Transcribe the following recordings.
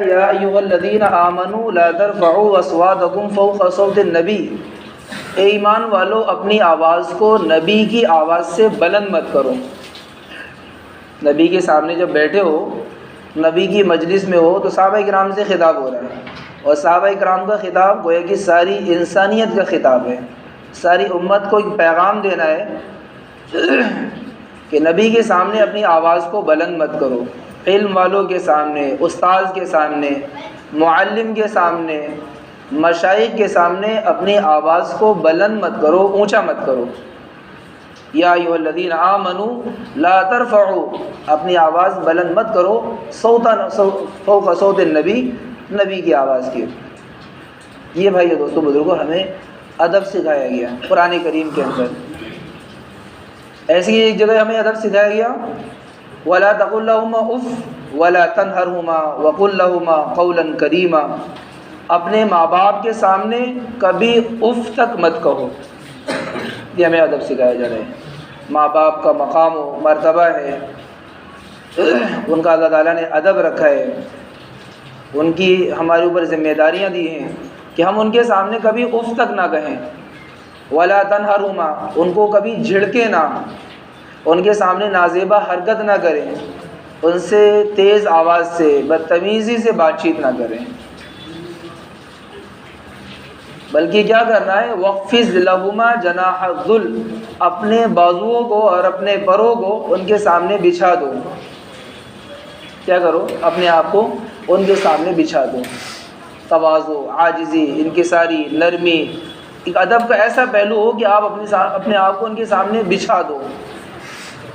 یا ایھا الذین آمنوا لا ترفعوا اصواتکم فوق صوت النبی، اے ایمان والو اپنی آواز کو نبی کی آواز سے بلند مت کرو۔ نبی کے سامنے جب بیٹھے ہو، نبی کی مجلس میں ہو، تو صحابہ کرام سے خطاب ہو رہا ہے، اور صحابہ کرام کا خطاب گویا کہ ساری انسانیت کا خطاب ہے، ساری امت کو ایک پیغام دینا ہے کہ نبی کے سامنے اپنی آواز کو بلند مت کرو، علم والوں کے سامنے، استاذ کے سامنے، معلم کے سامنے، مشائخ کے سامنے اپنی آواز کو بلند مت کرو، اونچا مت کرو۔ یا ایھا الذین آمنوا لا ترفعوا، اپنی آواز بلند مت کرو فوق صوت النبی، نبی کی آواز کی۔ یہ بھائی دوستو بزرگوں ہمیں ادب سکھایا گیا قرآن کریم کے اندر۔ ایسی ایک جگہ ہمیں ادب سکھایا گیا، وَلَا تَقُل لَّهُمَا اُفٍّ وَلَا تَنْهَرْهُمَا وَقُل لَّهُمَا قَوْلًا كَرِيمًا، اپنے ماں باپ کے سامنے کبھی اف تک مت کہو۔ یہ ہمیں ادب سکھایا جا رہا ہے، ماں باپ کا مقام و مرتبہ ہے، ان کا اللہ تعالیٰ نے ادب رکھا ہے، ان کی ہمارے اوپر ذمہ داریاں دی ہیں کہ ہم ان کے سامنے کبھی اف تک نہ کہیں، وَلَا تَنْهَرْهُمَا، ان کو کبھی جھڑکے نہ، ان کے سامنے نازیبہ حرکت نہ کریں، ان سے تیز آواز سے بدتمیزی سے بات چیت نہ کریں، بلکہ کیا کرنا ہے، وَاخْفِضْ لَهُمَا جَنَاحَ الذُّلِّ، اپنے بازوؤں کو اور اپنے پروں کو ان کے سامنے بچھا دو۔ کیا کرو، اپنے آپ کو ان کے سامنے بچھا دو۔ تواضع، عاجزی، انکساری، نرمی، ایک ادب کا ایسا پہلو ہو کہ آپ اپنے آپ کو ان کے سامنے بچھا دو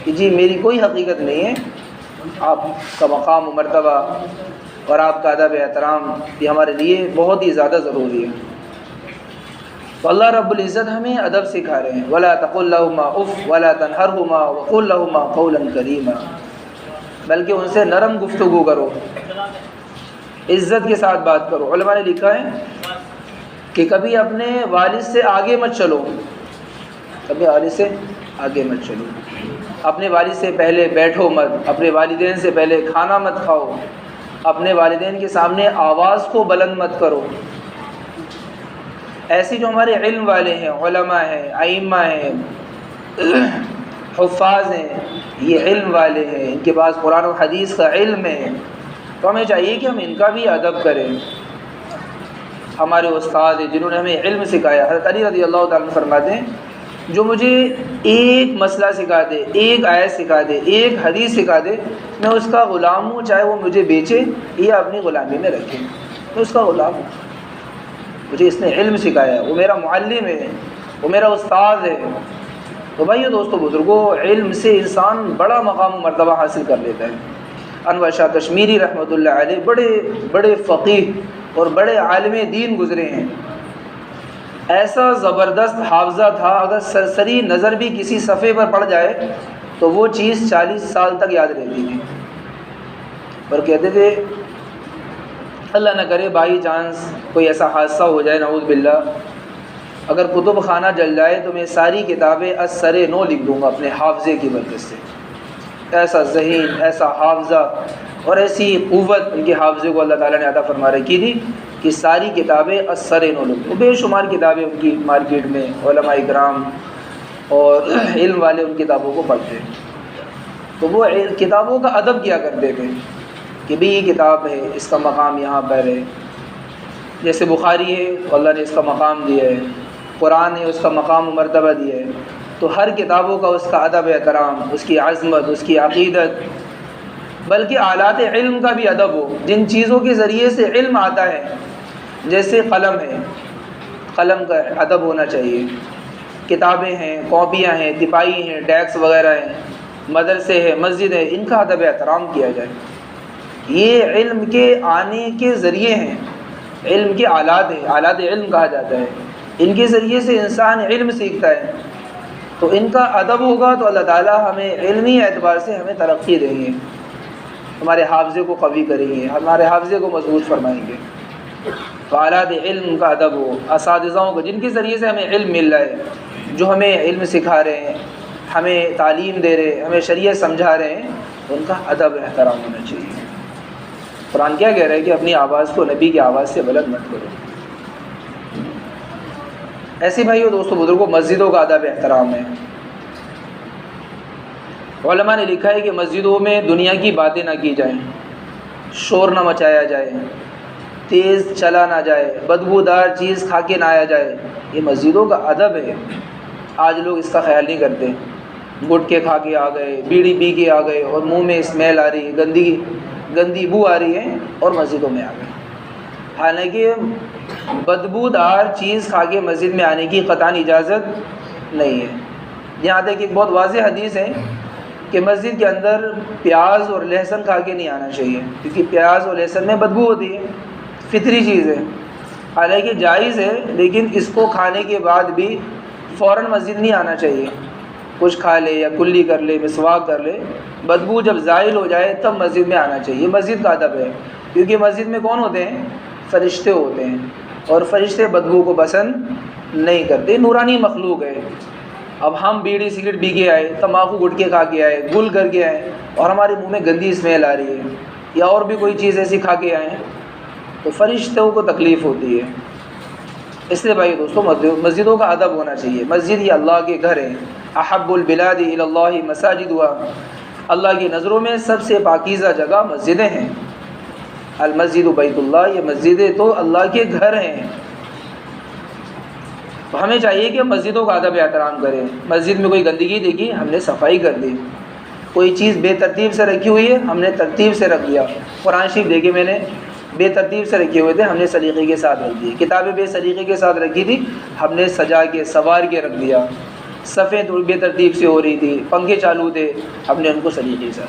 کہ جی میری کوئی حقیقت نہیں ہے، آپ کا مقام و مرتبہ اور آپ کا ادب احترام یہ ہمارے لیے بہت ہی زیادہ ضروری ہے۔ تو اللہ رب العزت ہمیں ادب سکھا رہے ہیں، وَلَا تَقُل لَّهُمَا اُفٍّ وَلَا تَنْهَرْهُمَا وَقُل لَّهُمَا قَوْلًا كَرِيمًا، بلکہ ان سے نرم گفتگو کرو، عزت کے ساتھ بات کرو۔ علماء نے لکھا ہے کہ کبھی اپنے والد سے آگے مت چلو، کبھی والد سے آگے مت چلو، اپنے والد سے پہلے بیٹھو مت، اپنے والدین سے پہلے کھانا مت کھاؤ، اپنے والدین کے سامنے آواز کو بلند مت کرو۔ ایسے جو ہمارے علم والے ہیں، علماء ہیں، ائمہ ہیں، حفاظ ہیں، یہ علم والے ہیں، ان کے پاس قرآن و حدیث کا علم ہے، تو ہمیں چاہیے کہ ہم ان کا بھی ادب کریں۔ ہمارے استاد ہیں جنہوں نے ہمیں علم سکھایا، حضرت علی رضی اللہ تعالیٰ عنہ فرماتے ہیں جو مجھے ایک مسئلہ سکھا دے، ایک آیت سکھا دے، ایک حدیث سکھا دے، میں اس کا غلام ہوں، چاہے وہ مجھے بیچے یا اپنی غلامی میں رکھے، میں اس کا غلام ہوں۔ مجھے اس نے علم سکھایا، وہ میرا معلم ہے، وہ میرا استاد ہے۔ تو بھائیو دوستو بزرگوں، علم سے انسان بڑا مقام و مرتبہ حاصل کر لیتا ہے۔ انور شاہ کشمیری رحمۃ اللہ علیہ بڑے بڑے فقیہ اور بڑے عالم دین گزرے ہیں، ایسا زبردست حافظہ تھا، اگر سرسری نظر بھی کسی صفحے پر پڑ جائے تو وہ چیز 40 سال تک یاد رہتی تھی، اور کہتے تھے اللہ نہ کرے بائی چانس کوئی ایسا حادثہ ہو جائے، نعوذ باللہ، اگر کتب خانہ جل جائے تو میں ساری کتابیں از سر نو لکھ دوں گا اپنے حافظے کی برکت سے۔ ایسا ذہین، ایسا حافظہ اور ایسی قوت ان کے حافظے کو اللہ تعالیٰ نے عطا فرما رکھی تھی کہ ساری کتابیں از سر نو لکھ، بے شمار کتابیں ان کی مارکیٹ میں، علماء کرام اور علم والے ان کتابوں کو پڑھتے ہیں، تو وہ کتابوں کا ادب کیا کرتے تھے کہ بھی یہ کتاب ہے، اس کا مقام یہاں پر ہے، جیسے بخاری ہے تو اللہ نے اس کا مقام دیا ہے، قرآن ہے اس کا مقام و مرتبہ دیا ہے، تو ہر کتابوں کا اس کا ادب احترام، اس کی عظمت، اس کی عقیدت، بلکہ آلات علم کا بھی ادب ہو، جن چیزوں کے ذریعے سے علم آتا ہے، جیسے قلم ہے، قلم کا ادب ہونا چاہیے، کتابیں ہیں، کاپیاں ہیں، تپائی ہیں، ڈیسک وغیرہ ہیں، مدرسے ہیں، مسجد ہے، ان کا ادب احترام کیا جائے۔ یہ علم کے آنے کے ذریعے ہیں، علم کے آلات ہیں، آلات علم کہا جاتا ہے، ان کے ذریعے سے انسان علم سیکھتا ہے، تو ان کا ادب ہوگا تو اللہ تعالیٰ ہمیں علمی اعتبار سے ہمیں ترقی دیں گے، ہمارے حافظے کو قوی کریں گے، ہمارے حافظے کو مضبوط فرمائیں گے۔ تو آلات علم کا ادب ہو، اساتذہوں کو جن کے ذریعے سے ہمیں علم مل رہا ہے، جو ہمیں علم سکھا رہے ہیں، ہمیں تعلیم دے رہے ہیں، ہمیں شریعت سمجھا رہے ہیں، ان کا ادب احترام ہونا چاہیے۔ قرآن کیا کہہ رہا ہے کہ اپنی آواز کو نبی کی آواز سے بلند مت کرو۔ ایسے بھائیو دوستو بزرگوں، مسجدوں کا ادب احترام ہے۔ علماء نے لکھا ہے کہ مسجدوں میں دنیا کی باتیں نہ کی جائیں، شور نہ مچایا جائے، تیز چلا نہ جائے، بدبودار چیز کھا کے نہ آیا جائے۔ یہ مسجدوں کا ادب ہے۔ آج لوگ اس کا خیال نہیں کرتے، گٹکے کھا کے آ گئے، بیڑی پی کے آ گئے اور منہ میں اسمیل آ رہی ہے، گندی بو آ رہی ہے اور مسجدوں میں آ گئے۔ حالانکہ بدبودار چیز کھا کے مسجد میں آنے کی قطعاً اجازت نہیں ہے۔ یہاں تک ایک بہت واضح حدیث ہے کہ مسجد کے اندر پیاز اور لہسن کھا کے نہیں آنا چاہیے، کیونکہ پیاز اور لہسن میں بدبو ہوتی ہے، فطری چیز ہے۔ حالانکہ جائز ہے، لیکن اس کو کھانے کے بعد بھی فوراً مسجد نہیں آنا چاہیے۔ کچھ کھا لے یا کلی کر لے، مسواک کر لے، بدبو جب زائل ہو جائے تب مسجد میں آنا چاہیے۔ مسجد کا ادب ہے، کیونکہ مسجد میں کون ہوتے ہیں؟ فرشتے ہوتے ہیں، اور فرشتے بدبو کو پسند نہیں کرتے، نورانی مخلوق ہے۔ اب ہم بیڑی سگریٹ پی کے آئے، تمباکو گٹکے کھا کے آئے، گل کر کے آئے اور ہمارے منہ میں گندی اسمیل آ رہی ہے، یا اور بھی کوئی چیز ایسی کھا کے آئیں تو فرشتوں کو تکلیف ہوتی ہے۔ اس لیے بھائی دوستو مسجدوں کا ادب ہونا چاہیے۔ مسجد یہ اللہ کے گھر ہیں۔ احب البلاد الی اللہ مساجدها، اللہ کی نظروں میں سب سے پاکیزہ جگہ مسجدیں ہیں۔ المسجد بیت اللہ، یہ مسجدیں تو اللہ کے گھر ہیں۔ تو ہمیں چاہیے کہ مسجدوں کا ادب احترام کریں۔ مسجد میں کوئی گندگی دیکھی، ہم نے صفائی کر دی۔ کوئی چیز بے ترتیب سے رکھی ہوئی ہے، ہم نے ترتیب سے رکھ دیا۔ قرآن شریف دیکھے میں نے، بے ترتیب سے رکھے ہوئے تھے، ہم نے سلیقے کے ساتھ رکھ دی۔ کتابیں بے سلیقے کے ساتھ رکھی تھی، ہم نے سجا کے سنوار کے رکھ دیا۔ صفیں بے ترتیب سے ہو رہی تھی، پنکھے چالو تھے، ہم نے ان کو سلیقے سے۔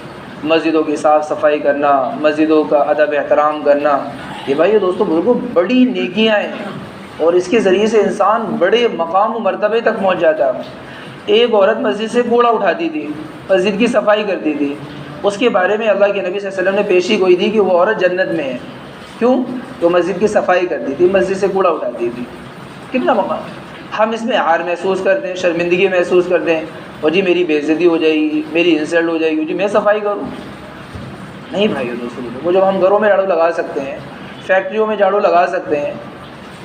مسجدوں کی صاف صفائی کرنا، مسجدوں کا ادب احترام کرنا، یہ بھائی دوستو بزرگوں بڑی نیکیاں ہیں، اور اس کے ذریعے سے انسان بڑے مقام و مرتبے تک پہنچ جاتا ہے۔ ایک عورت مسجد سے کوڑا اٹھاتی تھی، مسجد کی صفائی کرتی تھی، اس کے بارے میں اللہ کے نبی صلی اللہ علیہ وسلم نے پیشی گوئی تھی کہ وہ عورت جنت میں ہے۔ کیوں؟ تو مسجد کی صفائی کرتی تھی، مسجد سے کوڑا اٹھاتی تھی۔ کتنا مقام! ہم اس میں عار محسوس کرتے ہیں، شرمندگی محسوس کرتے ہیں، اور جی میری بے عزتی ہو جائے گی، میری انسلٹ ہو جائے گی، جی میں صفائی کروں۔ نہیں بھائی دوستوں، وہ جب ہم گھروں میں جھاڑو لگا سکتے ہیں، فیکٹریوں میں جھاڑو لگا سکتے ہیں،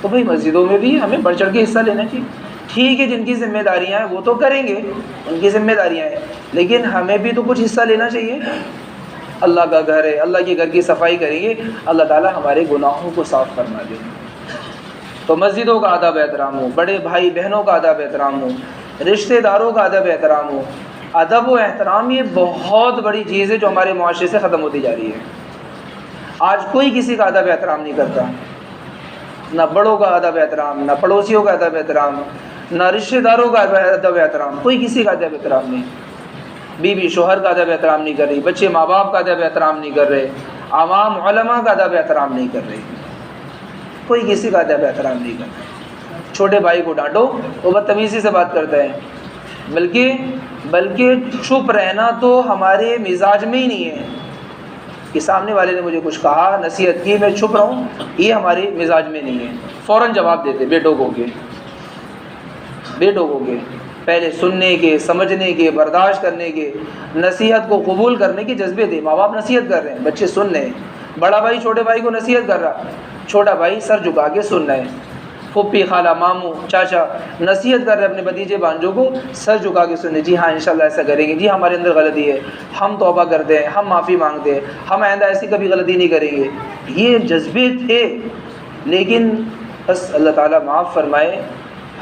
تو بھائی مسجدوں میں بھی ہمیں بڑھ چڑھ کے حصہ لینا چاہیے۔ ٹھیک ہے، جن کی ذمہ داریاں ہیں وہ تو کریں گے، ان کی ذمہ داریاں ہیں، لیکن ہمیں بھی تو کچھ حصہ لینا چاہیے۔ اللہ کا گھر ہے، اللہ کے گھر کی صفائی کریں گے، اللہ تعالیٰ ہمارے گناہوں کو صاف فرما دیں گے۔ تو مسجدوں کا ادب احترام ہو، بڑے بھائی بہنوں کا ادب احترام ہو، رشتہ داروں کا ادب احترام ہو۔ ادب و احترام یہ بہت بڑی چیز ہے جو ہمارے معاشرے سے ختم ہوتی جا رہی ہے۔ آج کوئی کسی کا ادب احترام نہیں کرتا، نہ بڑوں کا ادب احترام، نہ پڑوسیوں کا ادب احترام، نہ رشتہ داروں کا ادب احترام، کوئی کسی کا ادب احترام نہیں۔ بیوی شوہر کا ادب احترام نہیں کر رہی، بچے ماں باپ کا ادب احترام نہیں کر رہے، عوام علماء کا ادب احترام نہیں کر رہے، کوئی کسی کا ادب احترام نہیں کر رہا۔ چھوٹے بھائی کو ڈانٹو وہ بدتمیزی سے بات کرتا ہے، بلکہ چپ رہنا تو ہمارے مزاج میں ہی نہیں ہے کہ سامنے والے نے مجھے کچھ کہا، نصیحت کی، میں چھپ رہا ہوں، یہ ہمارے مزاج میں نہیں ہے۔ فوراً جواب دیتے، بے ٹوکو کے، پہلے سننے کے، سمجھنے کے، برداشت کرنے کے، نصیحت کو قبول کرنے کے جذبے تھے۔ ماں باپ نصیحت کر رہے ہیں، بچے سن رہے ہیں، بڑا بھائی چھوٹے بھائی کو نصیحت کر رہا، چھوٹا بھائی سر جھکا کے سن رہے ہیں، پھوپھی خالہ ماموں چاچا نصیحت کر رہے اپنے بھتیجے بانجوں کو، سر جھکا کے سننے، جی ہاں انشاءاللہ ایسا کریں گے، جی ہمارے اندر غلطی ہے، ہم توبہ کرتے ہیں، ہم معافی مانگتے ہیں، ہم آئندہ ایسی کبھی غلطی نہیں کریں گے۔ یہ جذبے تھے، لیکن بس اللہ تعالیٰ معاف فرمائے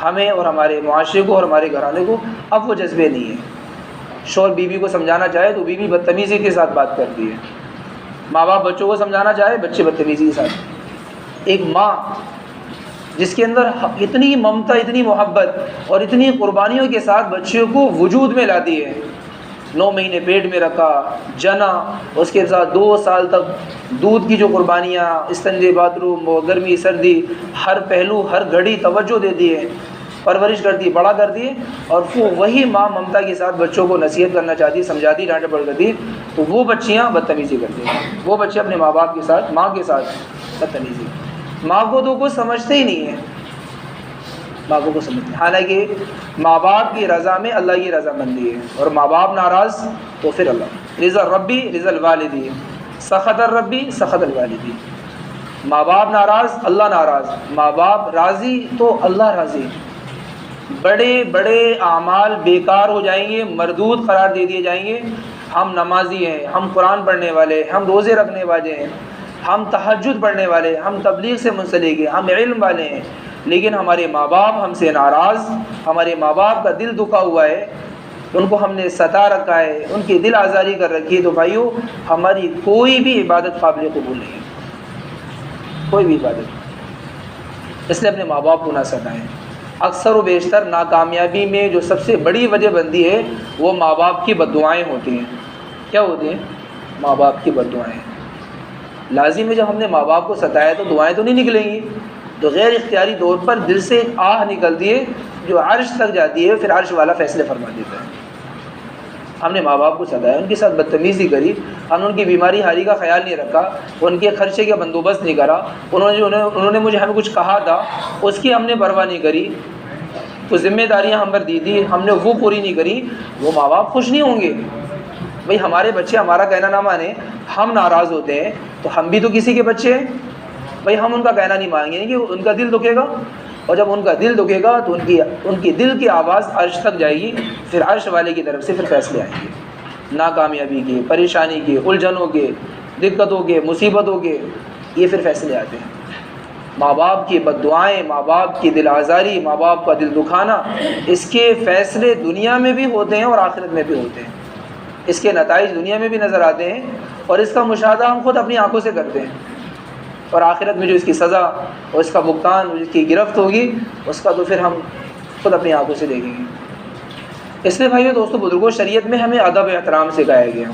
ہمیں اور ہمارے معاشرے کو اور ہمارے گھرانے کو، اب وہ جذبے نہیں ہیں۔ شوہر بیوی کو سمجھانا چاہے تو بیوی بدتمیزی کے ساتھ بات کرتی ہے، ماں باپ بچوں کو سمجھانا چاہے بچے بدتمیزی کے ساتھ۔ ایک ماں جس کے اندر اتنی ممتا، اتنی محبت اور اتنی قربانیوں کے ساتھ بچوں کو وجود میں لاتی ہے، 9 مہینے پیٹ میں رکھا، جنا، اس کے ساتھ 2 سال تک دودھ کی جو قربانیاں، استنجے، باتھ روم، گرمی سردی، ہر پہلو ہر گھڑی توجہ دیتی ہے، پرورش کرتی ہے، بڑا کرتی ہے، اور وہی ماں ممتا کے ساتھ بچوں کو نصیحت کرنا چاہتی ہے، سمجھاتی، ڈانٹ ڈپٹ کرتی ہے، تو وہ بچیاں بدتمیزی کرتی ہیں، وہ بچے اپنے ماں باپ کے ساتھ، ماں کے ساتھ بدتمیزی۔ ماں کو تو کچھ سمجھتے ہی نہیں ہے، ماں کو کچھ سمجھتے ہیں، حالانکہ ماں باپ کی رضا میں اللہ کی رضا مندی ہے، اور ماں باپ ناراض تو پھر اللہ، رضا ربی رضا الوالدی، سخط الربی سخط الوالدی، ماں باپ ناراض اللہ ناراض، ماں باپ راضی تو اللہ راضی۔ بڑے بڑے اعمال بیکار ہو جائیں گے، مردود قرار دے دیے جائیں گے۔ ہم نمازی ہیں، ہم قرآن پڑھنے والے ہیں، ہم روزے رکھنے والے ہیں، ہم تہجد پڑھنے والے ہیں، ہم تبلیغ سے منسلک ہیں، ہم علم والے ہیں، لیکن ہمارے ماں باپ ہم سے ناراض، ہمارے ماں باپ کا دل دکھا ہوا ہے، ان کو ہم نے ستا رکھا ہے، ان کی دل آزاری کر رکھی ہے، تو بھائیو ہماری کوئی بھی عبادت قابل قبول نہیں ہے، کوئی بھی عبادت۔ اس لیے اپنے ماں باپ کو نہ ستائیں۔ اکثر و بیشتر ناکامیابی میں جو سب سے بڑی وجہ بنتی ہے وہ ماں باپ کی بد دعائیں ہوتی ہیں۔ کیا ہوتی ہیں؟ ماں باپ کی بد دعائیں۔ لازم ہے جب ہم نے ماں باپ کو ستایا تو دعائیں تو نہیں نکلیں گی، تو غیر اختیاری طور پر دل سے ایک آہ نکلتی ہے جو عرش تک جاتی ہے، پھر عرش والا فیصلے فرما دیتا ہے۔ ہم نے ماں باپ کو ستایا، ان کے ساتھ بدتمیزی کری، ہم نے ان کی بیماری حالی کا خیال نہیں رکھا، ان کے خرچے کا بندوبست نہیں کرا، انہوں نے مجھے ہمیں کچھ کہا تھا اس کی ہم نے پرواہ نہیں کری، کچھ ذمہ داریاں ہم پر دی تھی ہم نے وہ پوری نہیں کری، وہ ماں باپ خوش نہیں ہوں گے۔ بھئی ہمارے بچے ہمارا کہنا نہ مانیں، ہم ناراض ہوتے ہیں، تو ہم بھی تو کسی کے بچے ہیں، بھئی ہم ان کا کہنا نہیں مانیں گے کہ ان کا دل دکھے گا، اور جب ان کا دل دکھے گا تو ان کی دل کی آواز عرش تک جائے گی، پھر عرش والے کی طرف سے پھر فیصلے آئیں گے، ناکامیابی کے، پریشانی کے، الجھنوں کے، دقتوں کے، مصیبتوں کے، یہ پھر فیصلے آتے ہیں۔ ماں باپ کی بد دعائیں، ماں باپ کی دل آزاری، ماں باپ کا دل دکھانا، اس کے فیصلے دنیا میں بھی ہوتے ہیں اور آخرت میں بھی ہوتے ہیں، اس کے نتائج دنیا میں بھی نظر آتے ہیں اور اس کا مشاہدہ ہم خود اپنی آنکھوں سے کرتے ہیں، اور آخرت میں جو اس کی سزا اور اس کا بھگتان، اس کی گرفت ہوگی، اس کا تو پھر ہم خود اپنی آنکھوں سے دیکھیں گے۔ اس لیے بھائیو دوستو بزرگوں، شریعت میں ہمیں ادب احترام سکھایا گیا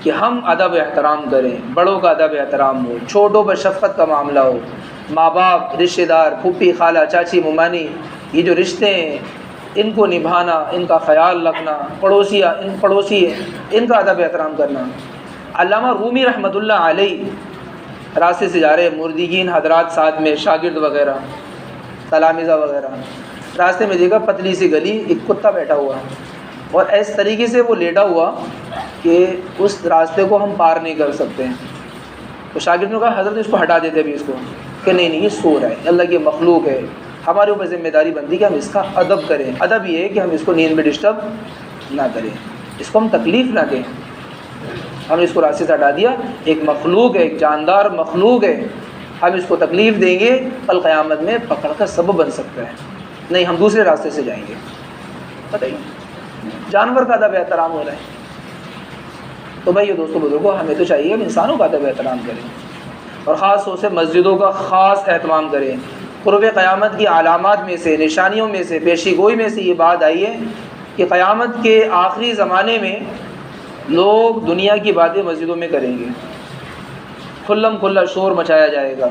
کہ ہم ادب احترام کریں، بڑوں کا ادب احترام ہو، چھوٹوں پر شفقت کا معاملہ ہو، ماں باپ، رشتہ دار، پھوپھی، خالہ، چاچی، ممانی، یہ جو رشتے ہیں ان کو نبھانا، ان کا خیال رکھنا، پڑوسی ان کا ادب احترام کرنا۔ علامہ رومی رحمۃ اللہ علیہ راستے سے جا رہے مردگین حضرات ساتھ میں، شاگرد وغیرہ، تلامذہ وغیرہ، راستے میں دیکھا پتلی سی گلی، ایک کتا بیٹھا ہوا اور اس طریقے سے وہ لیٹا ہوا کہ اس راستے کو ہم پار نہیں کر سکتے ہیں۔ تو شاگرد نے کہا حضرت اس کو ہٹا دیتے ابھی اس کو، کہ نہیں یہ سو رہا ہے، اللہ کی مخلوق ہے، ہمارے اوپر ذمہ داری بنتی ہے کہ ہم اس کا ادب کریں۔ ادب یہ ہے کہ ہم اس کو نیند میں ڈسٹرب نہ کریں، اس کو ہم تکلیف نہ دیں۔ ہم نے اس کو راستے سے ہٹا دیا، ایک مخلوق ہے، ایک جاندار مخلوق ہے، ہم اس کو تکلیف دیں گے کل قیامت میں پکڑ کر سبب بن سکتا ہے، نہیں ہم دوسرے راستے سے جائیں گے۔ بتائیے، جانور کا ادب احترام ہو رہا ہے۔ تو بھائی یہ دوستوں بزرگوں، ہمیں تو چاہیے ہم انسانوں کا ادب احترام کریں، اور خاص طور سے مسجدوں کا خاص اہتمام کریں۔ قرب قیامت کی علامات میں سے، نشانیوں میں سے، پیشی گوئی میں سے یہ بات آئی ہے کہ قیامت کے آخری زمانے میں لوگ دنیا کی باتیں مسجدوں میں کریں گے، کھلم کھلا شور مچایا جائے گا،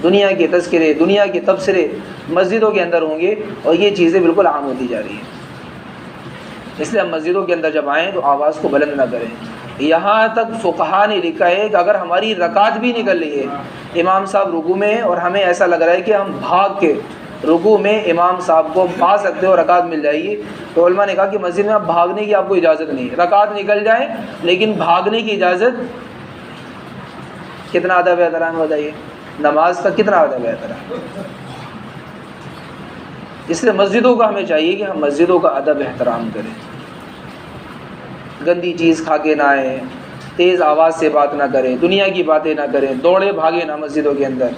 دنیا کے تذکرے، دنیا کے تبصرے مسجدوں کے اندر ہوں گے، اور یہ چیزیں بالکل عام ہوتی جا رہی ہیں۔ اس لیے ہم مسجدوں کے اندر جب آئیں تو آواز کو بلند نہ کریں۔ یہاں تک فقہا نے لکھا ہے کہ اگر ہماری رکعت بھی نکل رہی ہے، امام صاحب رکوع میں ہیں اور ہمیں ایسا لگ رہا ہے کہ ہم بھاگ کے رکوع میں امام صاحب کو پا سکتے ہو، رکعت مل جائے گی، تو علماء نے کہا کہ مسجد میں آپ بھاگنے کی آپ کو اجازت نہیں، رکعت نکل جائے لیکن بھاگنے کی اجازت۔ کتنا ادب احترام بتائیے، نماز کا کتنا ادب احترام۔ اس لیے مسجدوں کا ہمیں چاہیے کہ ہم مسجدوں کا ادب احترام کریں، گندی چیز کھا کے نہ آئیں، تیز آواز سے بات نہ کریں، دنیا کی باتیں نہ کریں، دوڑے بھاگے نہ مسجدوں کے اندر۔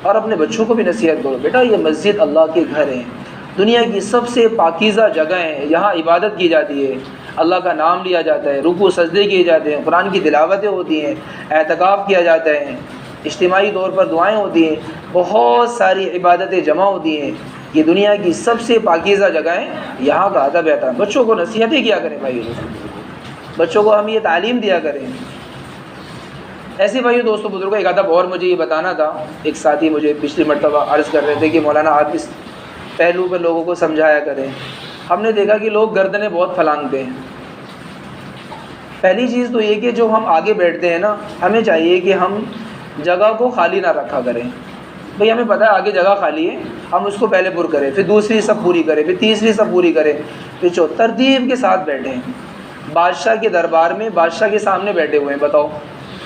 اور اپنے بچوں کو بھی نصیحت کرو، بیٹا یہ مسجد اللہ کے گھر ہیں، دنیا کی سب سے پاکیزہ جگہ ہیں، یہاں عبادت کی جاتی ہے، اللہ کا نام لیا جاتا ہے، رکوع سجدے کیے جاتے ہیں، قرآن کی تلاوتیں ہوتی ہیں، اعتکاف کیا جاتا ہے، اجتماعی طور پر دعائیں ہوتی ہیں، بہت ساری عبادتیں جمع ہوتی ہیں۔ یہ دنیا کی سب سے پاکیزہ جگہیں، یہاں کا ادب احترام۔ بچوں کو نصیحتیں کیا کریں بھائی، بچوں کو ہم یہ تعلیم دیا کریں۔ ایسے بھائی دوستوں بزرگوں، ایک ادب اور مجھے یہ بتانا تھا، ایک ساتھی مجھے پچھلی مرتبہ عرض کر رہے تھے کہ مولانا آپ اس پہلو پہ لوگوں کو سمجھایا کریں۔ ہم نے دیکھا کہ لوگ گردنیں بہت پھلانگتے ہیں۔ پہلی چیز تو یہ کہ جو ہم آگے بیٹھتے ہیں نا، ہمیں چاہیے کہ ہم جگہ کو خالی نہ رکھا کریں۔ بھئی ہمیں پتہ ہے آگے جگہ خالی ہے، ہم اس کو پہلے پر کریں، پھر دوسری سب پوری کریں، پھر تیسری سب پوری کریں، پھر ترتیب کے ساتھ بیٹھیں۔ بادشاہ کے دربار میں بادشاہ کے سامنے بیٹھے ہوئے ہیں. بتاؤ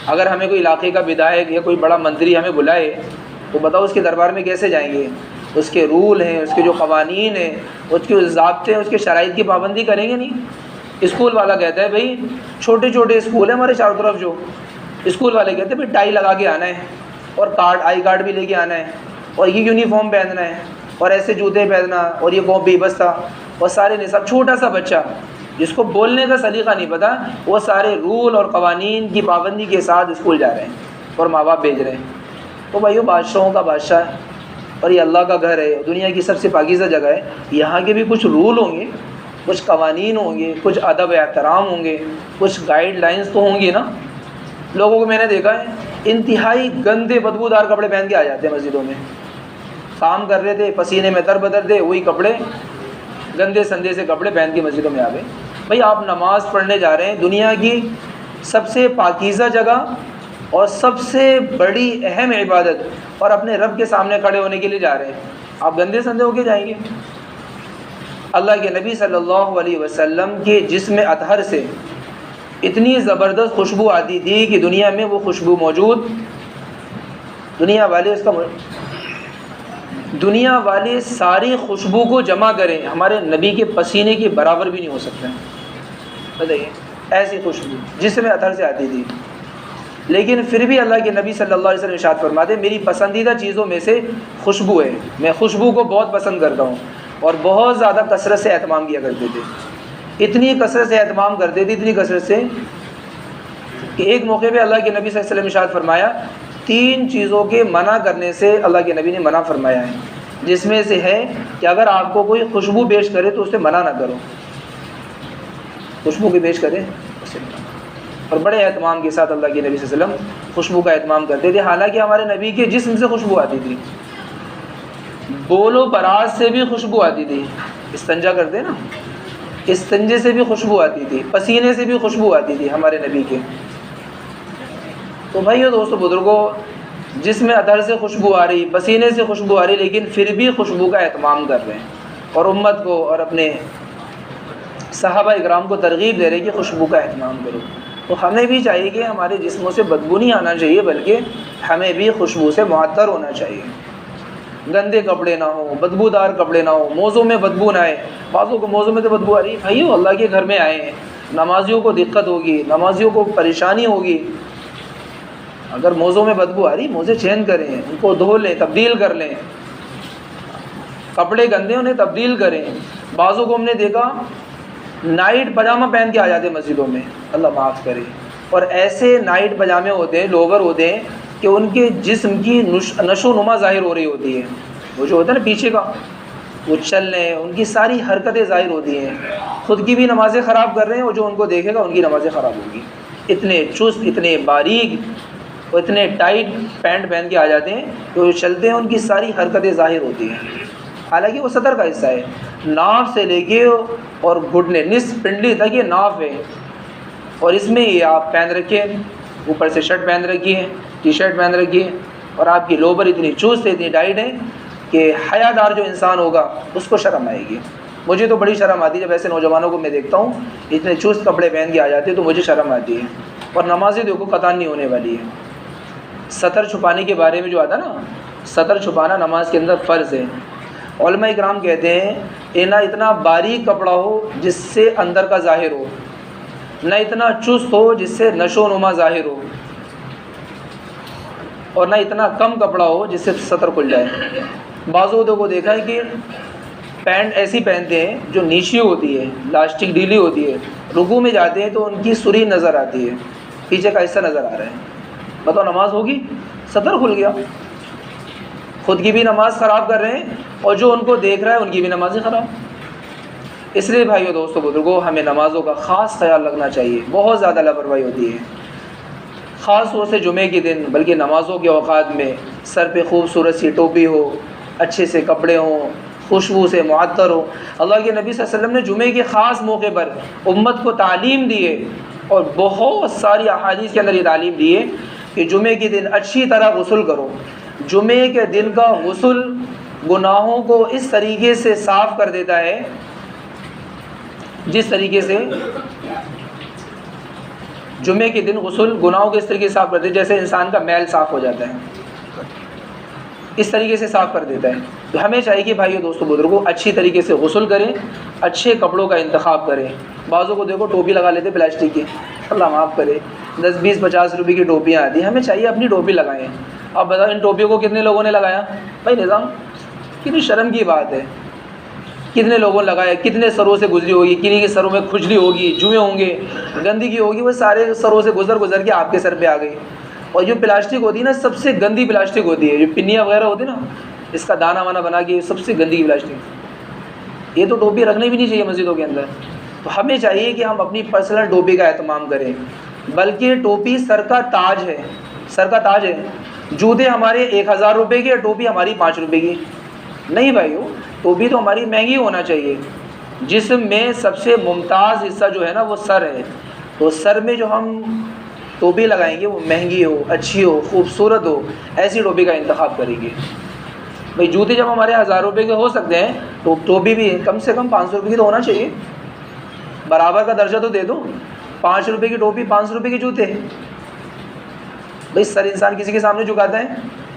اگر ہمیں کوئی علاقے کا ودھایک یا کوئی بڑا منتری ہمیں بلائے تو بتاؤ اس کے دربار میں کیسے جائیں گے؟ اس کے رول ہیں، اس کے جو قوانین ہیں، اس کے ضابطے ہیں، اس کے شرائط کی پابندی کریں گے نہیں؟ اسکول والا کہتا ہے بھائی چھوٹے چھوٹے اسکول ہیں ہمارے چاروں طرف، جو اسکول والے کہتے ہیں بھائی ٹائی لگا کے آنا ہے اور آئی کارڈ بھی لے کے آنا ہے اور یہ یونیفارم پہننا ہے اور ایسے جوتے پہننا اور یہ کاپی بستہ اور سارے نصاب. چھوٹا سا بچہ جس کو بولنے کا سلیقہ نہیں پتہ، وہ سارے رول اور قوانین کی پابندی کے ساتھ اسکول جا رہے ہیں اور ماں باپ بھیج رہے ہیں. تو بھائیو بادشاہوں کا بادشاہ ہے اور یہ اللہ کا گھر ہے، دنیا کی سب سے پاکیزہ جگہ ہے. یہاں کے بھی کچھ رول ہوں گے، کچھ قوانین ہوں گے، کچھ ادب احترام ہوں گے، کچھ گائیڈ لائنس تو ہوں گی نا. لوگوں کو میں نے دیکھا ہے انتہائی گندے بدبودار کپڑے پہن کے آ جاتے ہیں مسجدوں میں. کام کر رہے تھے، پسینے میں تر بدر تھے، وہی کپڑے گندے سندے سے کپڑے پہن کے مسجدوں میں آ گئے. بھائی آپ نماز پڑھنے جا رہے ہیں، دنیا کی سب سے پاکیزہ جگہ اور سب سے بڑی اہم عبادت، اور اپنے رب کے سامنے کھڑے ہونے کے لیے جا رہے ہیں، آپ گندے سندے ہو کے جائیں گے؟ اللہ کے نبی صلی اللہ علیہ وسلم کے جسم اطہر سے اتنی زبردست خوشبو آتی تھی کہ دنیا میں وہ خوشبو موجود، دنیا والے ساری خوشبو کو جمع کریں ہمارے نبی کے پسینے کے برابر بھی نہیں ہو سکتے. بتائیے ایسی خوشبو جسم اطہر سے آتی تھی. لیکن پھر بھی اللہ کے نبی صلی اللہ علیہ وسلم ارشاد فرماتے میری پسندیدہ چیزوں میں سے خوشبو ہے، میں خوشبو کو بہت پسند کرتا ہوں. اور بہت زیادہ کثرت سے اہتمام کیا کرتے تھے. اتنی کثرت سے اہتمام کرتے تھے، اتنی کثرت سے کہ ایک موقع پہ اللہ کے نبی صلی اللہ علیہ وسلم ارشاد فرمایا 3 چیزوں کے منع کرنے سے اللہ کے نبی نے منع فرمایا ہے، جس میں سے ہے کہ اگر آپ کو کوئی خوشبو پیش کرے تو اسے منع نہ کرو. خوشبو کی پیش کرے اسے منع. اور بڑے اہتمام کے ساتھ اللہ کے نبی صلی اللہ علیہ وسلم خوشبو کا اہتمام کرتے تھے. حالانکہ ہمارے نبی کے جسم سے خوشبو آتی تھی، بول و براز سے بھی خوشبو آتی تھی. استنجا کرتے ہیں نا، استنجے سے بھی خوشبو آتی تھی، پسینے سے بھی خوشبو آتی تھی ہمارے نبی کے. تو بھائیو دوستو بزرگوں، جسم اطہر سے خوشبو آ رہی، پسینے سے خوشبو آ رہی، لیکن پھر بھی خوشبو کا اہتمام کر رہے ہیں اور امت کو اور اپنے صحابہ اکرام کو ترغیب دے رہے کہ خوشبو کا اہتمام کرو. تو ہمیں بھی چاہیے کہ ہمارے جسموں سے بدبو نہیں آنا چاہیے، بلکہ ہمیں بھی خوشبو سے معطر ہونا چاہیے. گندے کپڑے نہ ہوں، بدبودار کپڑے نہ ہوں، موزوں میں بدبو نہ آئے. بعضوں کو موزوں میں تو بدبو آ رہی ہے. بھائیو اللہ کے گھر میں آئے ہیں، نمازیوں کو دقت ہوگی، نمازیوں کو پریشانی ہوگی. اگر موزوں میں بدبو آ رہی، موزے چینج کریں، ان کو دھو لیں، تبدیل کر لیں. کپڑے گندے انہیں تبدیل کریں. بعضوں کو ہم نے دیکھا نائٹ پاجامہ پہن کے آ جاتے ہیں مسجدوں میں، اللہ معاف کرے. اور ایسے نائٹ پاجامے ہوتے ہیں، لوور ہوتے ہیں کہ ان کے جسم کی نشو نما ظاہر ہو رہی ہوتی ہے. وہ جو ہوتا ہے نا پیچھے کا، وہ چل رہے ہیں، ان کی ساری حرکتیں ظاہر ہوتی ہیں. خود کی بھی نمازیں خراب کر رہے ہیں اور جو ان کو دیکھے گا ان کی نمازیں خراب ہوگی. اتنے چست، اتنے باریک اور اتنے ٹائٹ پینٹ پہن کے آ جاتے ہیں کہ وہ چلتے ہیں ان کی ساری حرکتیں ظاہر ہوتی ہیں. حالانکہ وہ سطر کا حصہ ہے. ناف سے لے کے اور گھٹنے نصف پنڈلی تک یہ ناف ہے، اور اس میں یہ آپ پہن رکھے، اوپر سے شرٹ پہن رکھی ہے، ٹی شرٹ پہن رکھی ہے، اور آپ کی لوبر اتنی چست ہے، اتنی ٹائٹ ہے کہ حیا دار جو انسان ہوگا اس کو شرم آئے گی. مجھے تو بڑی شرم آتی ہے جب ایسے نوجوانوں کو میں دیکھتا ہوں اتنے چست کپڑے پہن کے آ جاتے ہیں، تو مجھے شرم آتی ہے. اور نمازیں دیکھو قطع نہیں ہونے والی ہے. سطر چھپانے کے بارے میں جو آتا نا، سطر چھپانا نماز کے اندر فرض ہے. علماء اکرام کہتے ہیں نہ اتنا باریک کپڑا ہو جس سے اندر کا ظاہر ہو، نہ اتنا چست ہو جس سے نشو و نما ظاہر ہو، اور نہ اتنا کم کپڑا ہو جس سے سطر کھل جائے. بعضوں کو دیکھا ہے کہ پینٹ ایسی پہنتے ہیں جو نیچی ہوتی ہے، لاسٹک ڈھیلی ہوتی ہے، رکوع میں جاتے ہیں تو ان کی سری نظر آتی ہے، پیچھے کا حصہ نظر آ رہا ہے. بتاؤ نماز ہوگی؟ سطر کھل گیا. خود کی بھی نماز خراب کر رہے ہیں اور جو ان کو دیکھ رہا ہے ان کی بھی نمازیں خراب. اس لیے بھائیو دوستو بزرگوں، ہمیں نمازوں کا خاص خیال رکھنا چاہیے. بہت زیادہ لاپرواہی ہوتی ہے خاص طور سے جمعے کے دن، بلکہ نمازوں کے اوقات میں سر پہ خوبصورت سی ٹوپی ہو، اچھے سے کپڑے ہوں، خوشبو سے معطر ہو. اللہ کے نبی صلی اللہ علیہ وسلم نے جمعے کے خاص موقع پر امت کو تعلیم دی ہے، اور بہت ساری احادیث کے اندر یہ تعلیم دی ہے کہ جمعے کے دن اچھی طرح غسل کرو. جمعے کے دن کا غسل گناہوں کو اس طریقے سے صاف کر دیتا ہے جس طریقے سے جمعے کے دن غسل گناہوں کو اس طریقے سے صاف کرتے ہیں جیسے انسان کا میل صاف ہو جاتا ہے، اس طریقے سے صاف کر دیتا ہے۔ تو ہمیں چاہیے کہ بھائیو دوستو بزرگوں اچھی طریقے سے غسل کریں، اچھے کپڑوں کا انتخاب کریں۔ بعضوں کو دیکھو ٹوپی لگا لیتے پلاسٹک کی، اللہ معاف کرے، 10 20 50 روپے کی ٹوپیاں آتی ہیں، ہمیں چاہیے اپنی ٹوپی لگائیں۔ اب بتاؤ ان ٹوپیوں کو کتنے لوگوں نے لگایا؟ بھائی نظام، کتنی شرم کی بات ہے، کتنے لوگوں نے لگایا، کتنے سروں سے گزری ہوگی، کنہیں کے سروں میں کھجلی ہوگی، جوئیں ہوں گے، گندگی ہوگی، وہ سارے سروں سے گزر کے آپ کے سر پہ آ گئی۔ اور جو پلاسٹک ہوتی ہے نا، سب سے گندی پلاسٹک ہوتی ہے، جو پنیاں وغیرہ ہوتی ہے نا، اس کا دانہ وانہ بنا کے، سب سے گندی پلاسٹک، یہ تو ٹوپی رکھنی بھی نہیں چاہیے مسجدوں کے اندر۔ تو ہمیں چاہیے کہ ہم اپنی پرسنل ٹوپی کا اہتمام کریں، بلکہ ٹوپی سر کا تاج ہے، سر کا تاج ہے۔ جوتے ہمارے 1000 روپے کے، ٹوپی ہماری 5 روپے کی نہیں بھائیو، ٹوپی تو ہماری مہنگی ہونا چاہیے۔ جسم میں سب سے ممتاز حصہ جو ہے نا وہ سر ہے، تو سر میں جو ہم ٹوپی لگائیں گے وہ مہنگی ہو، اچھی ہو، خوبصورت ہو، ایسی ٹوپی کا انتخاب کریں گے۔ بھائی جوتے جب ہمارے 1000 روپے کے ہو سکتے ہیں تو ٹوپی بھی کم سے کم 500 روپے کی تو ہونا چاہیے، برابر کا درجہ تو دے دو۔ 5 روپے کی ٹوپی، 500 روپے کے جوتے، بھائی سر انسان کسی کے سامنے جھکاتا ہے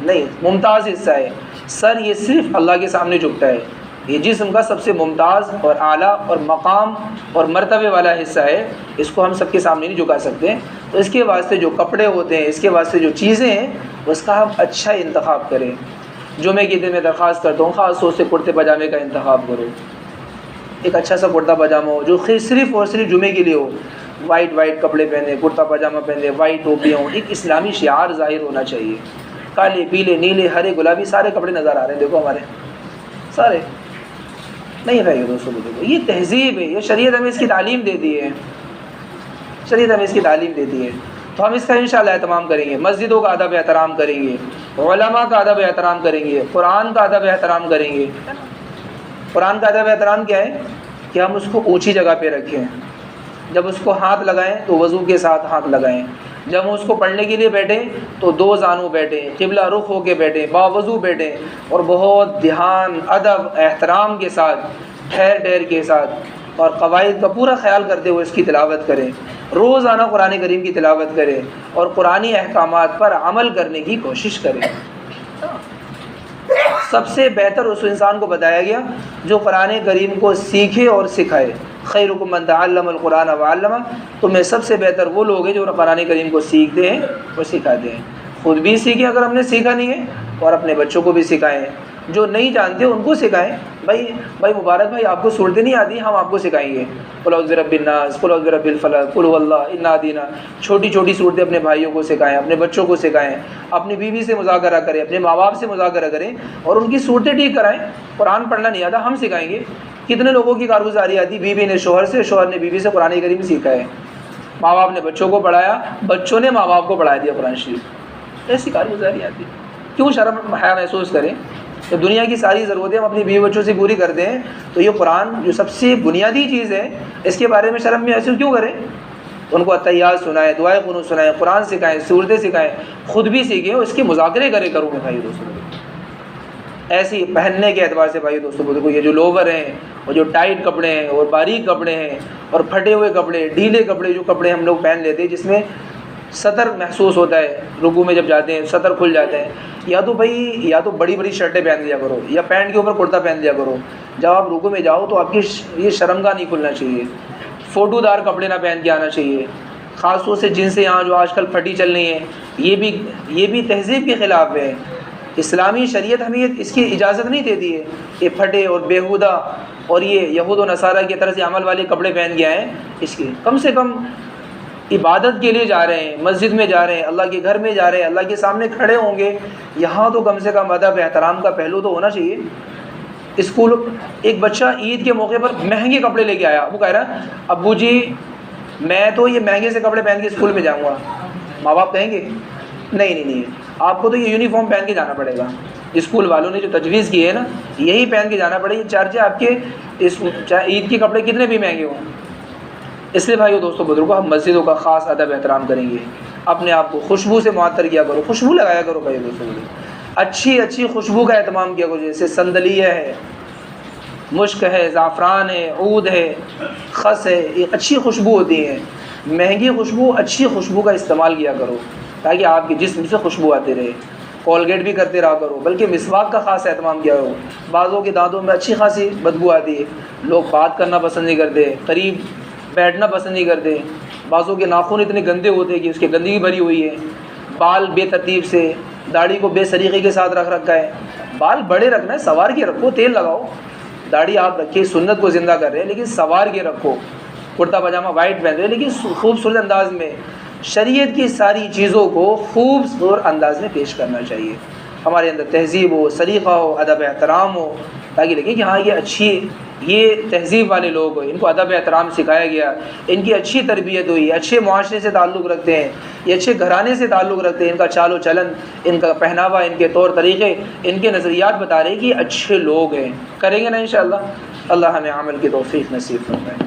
نہیں، ممتاز حصہ ہے سر، یہ صرف اللہ کے سامنے جھکتا ہے، یہ جسم کا سب سے ممتاز اور اعلیٰ اور مقام اور مرتبے والا حصہ ہے، اس کو ہم سب کے سامنے نہیں جھکا سکتے۔ تو اس کے واسطے جو کپڑے ہوتے ہیں، اس کے واسطے جو چیزیں ہیں، اس کا ہم اچھا انتخاب کریں۔ جمعے کے دن میں درخواست کرتا ہوں خاص طور سے کرتے پاجامے کا انتخاب کرو، ایک اچھا سا کرتا پاجامہ ہو جو صرف اور صرف جمعے کے لیے ہو، وائٹ کپڑے پہنے، کرتا پاجامہ پہنے، وائٹ ٹوپیاں ہوں، ایک اسلامی شعار ظاہر ہونا چاہیے۔ کالے پیلے نیلے ہرے گلابی سارے کپڑے نظر آ رہے ہیں، دیکھو ہمارے سارے نہیں بھائی دوستوں، دیکھو یہ تہذیب ہے، یہ شریعت ہمیں اس کی تعلیم دیتی ہے، شریعت ہمیں اس کی تعلیم دیتی ہے۔ تو ہم اس کا انشاءاللہ اہتمام کریں گے، مسجدوں کا ادب احترام کریں گے، علماء کا ادب احترام کریں گے، قرآن کا ادب احترام کریں گے۔ قرآن کا ادب احترام کیا ہے کہ ہم اس کو اونچی جگہ پہ رکھیں، جب اس کو ہاتھ لگائیں تو وضو کے ساتھ ہاتھ لگائیں، جب ہم اس کو پڑھنے کے لیے بیٹھیں تو 2 زانوں بیٹھیں، قبلہ رخ ہو کے بیٹھیں، باوضو بیٹھیں، اور بہت دھیان، ادب، احترام کے ساتھ، ٹھہر کے ساتھ اور قواعد کا پورا خیال کرتے ہوئے اس کی تلاوت کریں۔ روزانہ قرآن کریم کی تلاوت کریں اور قرآنی احکامات پر عمل کرنے کی کوشش کریں۔ سب سے بہتر اس انسان کو بتایا گیا جو قرآن کریم کو سیکھے اور سکھائے۔ خیرکم من تعلم القرآن وعلمہ، تم میں سب سے بہتر وہ لوگ ہیں جو قرآن کریم کو سیکھتے ہیں اور سکھاتے ہیں۔ خود بھی سیکھیں اگر ہم نے سیکھا نہیں ہے، اور اپنے بچوں کو بھی سکھائیں، جو نہیں جانتے ان کو سکھائیں۔ بھائی مبارک بھائی، آپ کو صورتیں نہیں آتی، ہم آپ کو سکھائیں گے، قل اعوذ برب الناس، قل اعوذ برب الفلق، قل هو اللہ انا دینا، چھوٹی چھوٹی صورتیں اپنے بھائیوں کو سکھائیں، اپنے بچوں کو سکھائیں، اپنی بیوی سے مذاکرہ کریں، اپنے ماں باپ سے مذاکرہ کریں اور ان کی صورتیں ٹھیک کرائیں۔ قرآن پڑھنا نہیں آتا، ہم سکھائیں گے۔ کتنے لوگوں کی کارگزاری آتی، بیوی نے شوہر سے، شوہر نے بیوی سے قرآن کریم سیکھا ہے، ماں باپ نے بچوں کو پڑھایا، بچوں نے ماں باپ کو پڑھا دیا قرآن شریف، ایسی کارگزاری آتی۔ کیوں شرم حیا محسوس کریں؟ تو دنیا کی ساری ضرورتیں ہم اپنی بیوی بچوں سے پوری کرتے ہیں، تو یہ قرآن جو سب سے بنیادی چیز ہے، اس کے بارے میں شرم محسوس کیوں کریں؟ ان کو اتحیات سنائیں، دعائیں قنوت سنائیں، قرآن سکھائیں، صورتیں سکھائیں، خود بھی سیکھیں، اس کے مذاکرے کروں گے بھائی دوستوں۔ ایسی پہننے کے اعتبار سے بھائی دوستوں کو دیکھو، یہ جو لوور ہیں اور جو ٹائٹ کپڑے ہیں اور باریک کپڑے ہیں اور پھٹے ہوئے کپڑے، ڈھیلے کپڑے، جو کپڑے ہم لوگ پہن لیتے ہیں جس میں سطر محسوس ہوتا ہے، رکوع میں جب جاتے ہیں سطر کھل جاتے ہیں، یا تو بڑی بڑی شرٹیں پہن لیا کرو، یا پینٹ کے اوپر کرتا پہن لیا کرو، جب آپ رکوع میں جاؤ تو آپ کی یہ شرمگاہ نہیں کھلنا چاہیے، فوٹو دار کپڑے نہ پہن کے آنا چاہیے، خاص طور سے جن سے یہاں جو آج کل پھٹی چل رہی ہیں، یہ بھی تہذیب کے خلاف ہے۔ اسلامی شریعت ہمیں اس کی اجازت نہیں دیتی ہے کہ پھٹے اور بیہودہ اور یہ یہود و نصارہ کی طرح سے عمل والے کپڑے پہن کے آئیں۔ اس کے کم سے کم عبادت کے لیے جا رہے ہیں، مسجد میں جا رہے ہیں، اللہ کے گھر میں جا رہے ہیں، اللہ کے سامنے کھڑے ہوں گے، یہاں تو کم سے کم ادب احترام کا پہلو تو ہونا چاہیے۔ اسکول ایک بچہ عید کے موقع پر مہنگے کپڑے لے کے آیا، وہ کہہ رہا ابو جی میں تو یہ مہنگے سے کپڑے پہن کے اسکول میں جاؤں گا۔ ماں باپ کہیں گے نہیں آپ کو تو یہ یونیفارم پہن کے جانا پڑے گا، اسکول والوں نے جو تجویز کی ہے نا، یہی پہن کے جانا پڑے گا، چارچہ آپ کے چاہے عید کے کپڑے کتنے بھی مہنگے ہوں۔ اس لیے بھائیو دوستوں بزرگوں، ہم مسجدوں کا خاص ادب احترام کریں گے، اپنے آپ کو خوشبو سے معطر کیا کرو، خوشبو لگایا کرو بھائی دوستوں، اچھی خوشبو کا اہتمام کیا کرو، جیسے سندلیہ ہے، مشک ہے، زعفران ہے، عود ہے، خس ہے، یہ اچھی خوشبو ہوتی ہیں۔ مہنگی خوشبو اچھی خوشبو کا استعمال کیا کرو تاکہ آپ کے جسم سے خوشبو آتی رہے. کولگیٹ بھی کرتے رہا کرو، بلکہ مسواک کا خاص اہتمام کیا ہو. بعضوں کے دانتوں میں اچھی خاصی بدبو آتی ہے، لوگ بات کرنا پسند نہیں کرتے، قریب بیٹھنا پسند نہیں کرتے. بعضوں کے ناخن اتنے گندے ہوتے ہیں کہ اس کے گندگی بھری ہوئی ہے. بال بے ترتیب سے، داڑھی کو بے سلیقے کے ساتھ رکھ رکھا ہے. بال بڑے رکھنا ہے، سنوار کے رکھو، تیل لگاؤ. داڑھی آپ رکھیے، سنت کو زندہ کر رہے ہیں لیکن سنوار کے رکھو. کرتا پاجامہ وائٹ پہن رہے لیکن خوبصورت انداز میں. شریعت کی ساری چیزوں کو خوبصورت انداز میں پیش کرنا چاہیے. ہمارے اندر تہذیب ہو، سلیقہ ہو، ادب احترام ہو، تاکہ لگے کہ ہاں یہ تہذیب والے لوگ ہیں، ان کو ادب احترام سکھایا گیا، ان کی اچھی تربیت ہوئی، اچھے معاشرے سے تعلق رکھتے ہیں، یہ اچھے گھرانے سے تعلق رکھتے ہیں. ان کا چال و چلن، ان کا پہناوا، ان کے طور طریقے، ان کے نظریات بتا رہے ہیں کہ یہ اچھے لوگ ہیں. کریں گے نا انشاءاللہ. اللہ ہمیں عمل کی توفیق نصیب فرمائے.